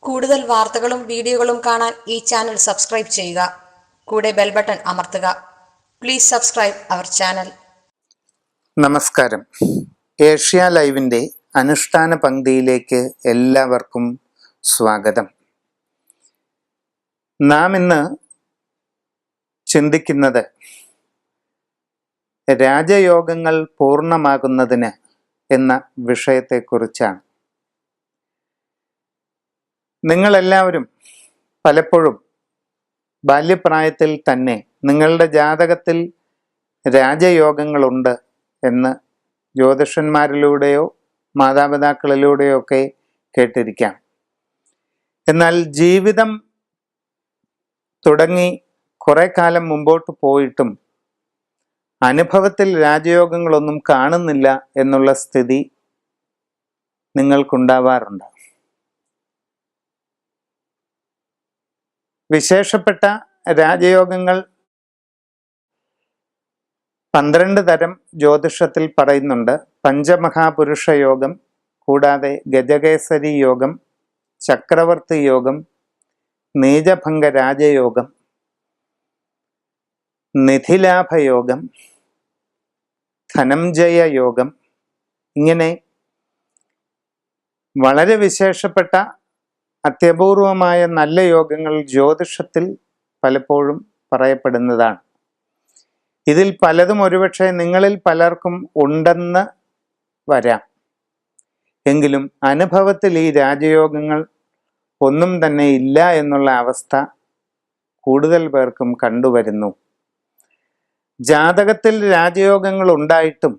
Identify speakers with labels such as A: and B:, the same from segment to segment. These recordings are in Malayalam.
A: കൂടുതൽ വാർത്തകളും വീഡിയോകളും കാണാൻ ഈ ചാനൽ സബ്സ്ക്രൈബ് ചെയ്യുക. കൂടെ ബെൽ ബട്ടൺ അമർത്തുക. Please subscribe our channel.
B: നമസ്കാരം. ഏഷ്യ ലൈവിൻ്റെ അനുഷ്ഠാന പങ്ക്തിയിലേക്ക് എല്ലാവർക്കും സ്വാഗതം. നാം ഇന്ന് ചിന്തിക്കുന്നത് രാജയോഗങ്ങൾ പൂർണ്ണമാകുന്നതിന് എന്ന വിഷയത്തെക്കുറിച്ചാണ്. നിങ്ങളെല്ലാവരും പലപ്പോഴും ബാല്യപ്രായത്തിൽ തന്നെ നിങ്ങളുടെ ജാതകത്തിൽ രാജയോഗങ്ങളുണ്ട് എന്ന് ജ്യോതിഷന്മാരിലൂടെയോ മാതാപിതാക്കളിലൂടെയോ ഒക്കെ കേട്ടിരിക്കാം. എന്നാൽ ജീവിതം തുടങ്ങി കുറെ കാലം മുമ്പോട്ട് പോയിട്ടും അനുഭവത്തിൽ രാജയോഗങ്ങളൊന്നും കാണുന്നില്ല എന്നുള്ള സ്ഥിതി നിങ്ങൾക്കുണ്ടാവാറുണ്ട്. വിശേഷപ്പെട്ട രാജയോഗങ്ങൾ 12 തരം ജ്യോതിഷത്തിൽ പറയുന്നുണ്ട്. പഞ്ചമഹാപുരുഷ യോഗം, കൂടാതെ ഗജകേസരി യോഗം, ചക്രവർത്തി യോഗം, നീചഭംഗ രാജയോഗം, നിധിലാഭയോഗം, ധനഞ്ജയ യോഗം, ഇങ്ങനെ വളരെ വിശേഷപ്പെട്ട അത്യപൂർവമായ നല്ല യോഗങ്ങൾ ജ്യോതിഷത്തിൽ പലപ്പോഴും പറയപ്പെടുന്നതാണ്. ഇതിൽ പലതും ഒരുപക്ഷെ നിങ്ങളിൽ പലർക്കും ഉണ്ടെന്ന് വരാം. എങ്കിലും അനുഭവത്തിൽ ഈ രാജയോഗങ്ങൾ ഒന്നും തന്നെ ഇല്ല എന്നുള്ള അവസ്ഥ കൂടുതൽ പേർക്കും കണ്ടുവരുന്നു. ജാതകത്തിൽ രാജയോഗങ്ങൾ ഉണ്ടായിട്ടും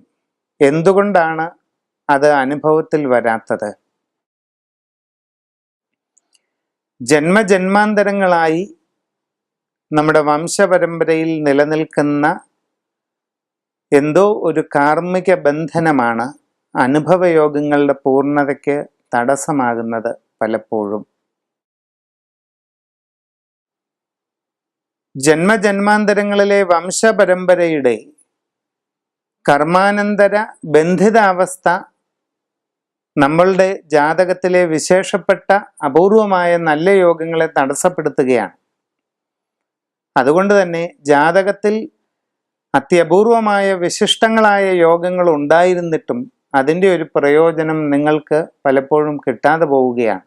B: എന്തുകൊണ്ടാണ് അത് അനുഭവത്തിൽ വരാത്തത്? ജന്മജന്മാന്തരങ്ങളായി നമ്മുടെ വംശപരമ്പരയിൽ നിലനിൽക്കുന്ന എന്തോ ഒരു കാർമ്മിക ബന്ധനമാണ് അനുഭവയോഗങ്ങളുടെ പൂർണ്ണതയ്ക്ക് തടസ്സമാകുന്നത്. പലപ്പോഴും ജന്മജന്മാന്തരങ്ങളിലെ വംശപരമ്പരയുടെ കർമാനന്തര ബന്ധിതാവസ്ഥ നമ്മളുടെ ജാതകത്തിലെ വിശേഷപ്പെട്ട അപൂർവമായ നല്ല യോഗങ്ങളെ തടസ്സപ്പെടുത്തുകയാണ്. അതുകൊണ്ട് തന്നെ ജാതകത്തിൽ അത്യപൂർവമായ വിശിഷ്ടങ്ങളായ യോഗങ്ങൾ ഉണ്ടായിരുന്നിട്ടും അതിൻ്റെ ഒരു പ്രയോജനം നിങ്ങൾക്ക് പലപ്പോഴും കിട്ടാതെ പോവുകയാണ്.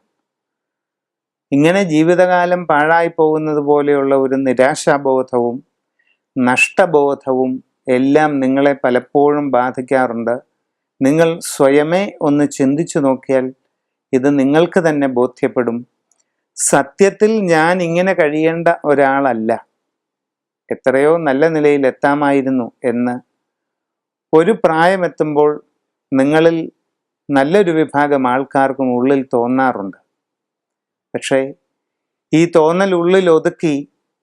B: ഇങ്ങനെ ജീവിതകാലം പാഴായി പോകുന്നത് പോലെയുള്ള ഒരു നിരാശാബോധവും നഷ്ടബോധവും എല്ലാം നിങ്ങളെ പലപ്പോഴും ബാധിക്കാറുണ്ട്. നിങ്ങൾ സ്വയമേ ഒന്ന് ചിന്തിച്ചു നോക്കിയാൽ ഇത് നിങ്ങൾക്ക് തന്നെ ബോധ്യപ്പെടും. സത്യത്തിൽ ഞാൻ ഇങ്ങനെ കഴിയേണ്ട ഒരാളല്ല, എത്രയോ നല്ല നിലയിൽ എത്താമായിരുന്നു എന്ന് ഒരു പ്രായമെത്തുമ്പോൾ നിങ്ങളിൽ നല്ലൊരു വിഭാഗം ആൾക്കാർക്കും ഉള്ളിൽ തോന്നാറുണ്ട്. പക്ഷേ ഈ തോന്നൽ ഉള്ളിൽ ഒതുക്കി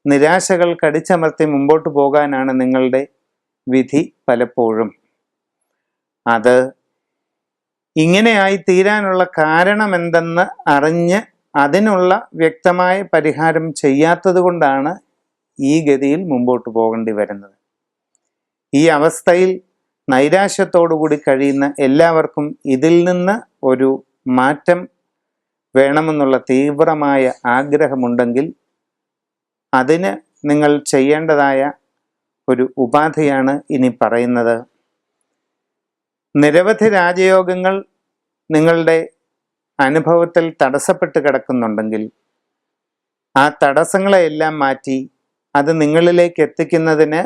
B: നിരാശകൾ കടിച്ചമർത്തി മുമ്പോട്ട് പോകാനാണ് നിങ്ങളുടെ വിധി പലപ്പോഴും. അത് ഇങ്ങനെയായി തീരാനുള്ള കാരണം എന്തെന്ന് അറിഞ്ഞ് അതിനുള്ള വ്യക്തമായ പരിഹാരം ചെയ്യാത്തത് കൊണ്ടാണ് ഈ ഗതിയിൽ മുമ്പോട്ട് പോകേണ്ടി വരുന്നത്. ഈ അവസ്ഥയിൽ നൈരാശ്യത്തോടുകൂടി കഴിയുന്ന എല്ലാവർക്കും ഇതിൽ നിന്ന് ഒരു മാറ്റം വേണമെന്നുള്ള തീവ്രമായ ആഗ്രഹമുണ്ടെങ്കിൽ അതിന് നിങ്ങൾ ചെയ്യേണ്ടതായ ഒരു ഉപാധിയാണ് ഇനി പറയുന്നത്. നിരവധി രാജയോഗങ്ങൾ നിങ്ങളുടെ അനുഭവത്തിൽ തടസ്സപ്പെട്ട് കിടക്കുന്നുണ്ടെങ്കിൽ ആ തടസ്സങ്ങളെയെല്ലാം മാറ്റി അത് നിങ്ങളിലേക്ക് എത്തിക്കുന്നതിന്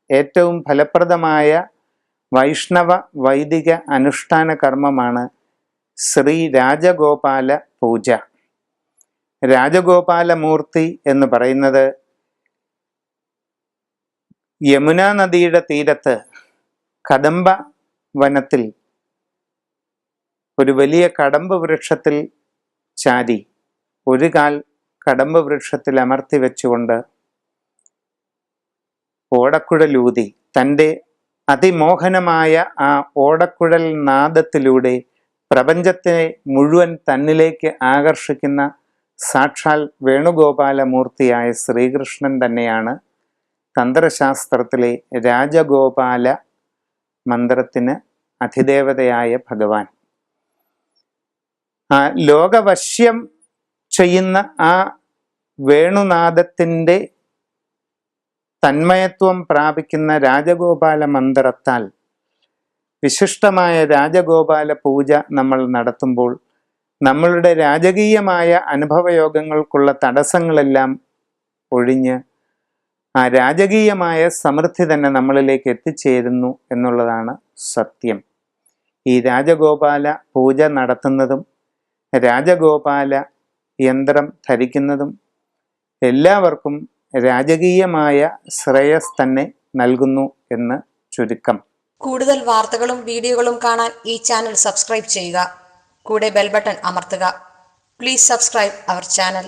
B: ഏറ്റവും ഫലപ്രദമായ വൈഷ്ണവ വൈദിക അനുഷ്ഠാന കർമ്മമാണ് ശ്രീ രാജഗോപാല പൂജ. രാജഗോപാലമൂർത്തി എന്ന് പറയുന്നത് യമുനാ നദിയുടെ തീരത്ത് കദംബ വനത്തിൽ ഒരു വലിയ കടമ്പ് വൃക്ഷത്തിൽ ചാരി ഒരു കാൽ കടമ്പ് വൃക്ഷത്തിൽ അമർത്തി വെച്ചുകൊണ്ട് ഓടക്കുഴലൂതി തൻ്റെ അതിമോഹനമായ ആ ഓടക്കുഴൽ നാദത്തിലൂടെ പ്രപഞ്ചത്തെ മുഴുവൻ തന്നിലേക്ക് ആകർഷിക്കുന്ന സാക്ഷാൽ വേണുഗോപാലമൂർത്തിയായ ശ്രീകൃഷ്ണൻ തന്നെയാണ് തന്ത്രശാസ്ത്രത്തിലെ രാജഗോപാല മന്ത്രത്തിന് അധിദേവതയായ ഭഗവാൻ. ലോകവശ്യം ചെയ്യുന്ന ആ വേണുനാദത്തിൻ്റെ തന്മയത്വം പ്രാപിക്കുന്ന രാജഗോപാല മന്ത്രത്താൽ വിശിഷ്ടമായ രാജഗോപാല പൂജ നമ്മൾ നടത്തുമ്പോൾ നമ്മളുടെ രാജകീയമായ അനുഭവയോഗങ്ങൾക്കുള്ള തടസ്സങ്ങളെല്ലാം ഒഴിഞ്ഞ് ആ രാജകീയമായ സമൃദ്ധി തന്നെ നമ്മളിലേക്ക് എത്തിച്ചേരുന്നു എന്നുള്ളതാണ് സത്യം. ഈ രാജഗോപാല പൂജ നടത്തുന്നതും രാജഗോപാല യന്ത്രം ധരിക്കുന്നതും എല്ലാവർക്കും രാജകീയമായ ശ്രേയസ് തന്നെ നൽകുന്നു എന്ന് ചുരുക്കം.
A: കൂടുതൽ വാർത്തകളും വീഡിയോകളും കാണാൻ ഈ ചാനൽ സബ്സ്ക്രൈബ് ചെയ്യുക. കൂടെ ബെൽ ബട്ടൺ അമർത്തുക. Please subscribe our channel.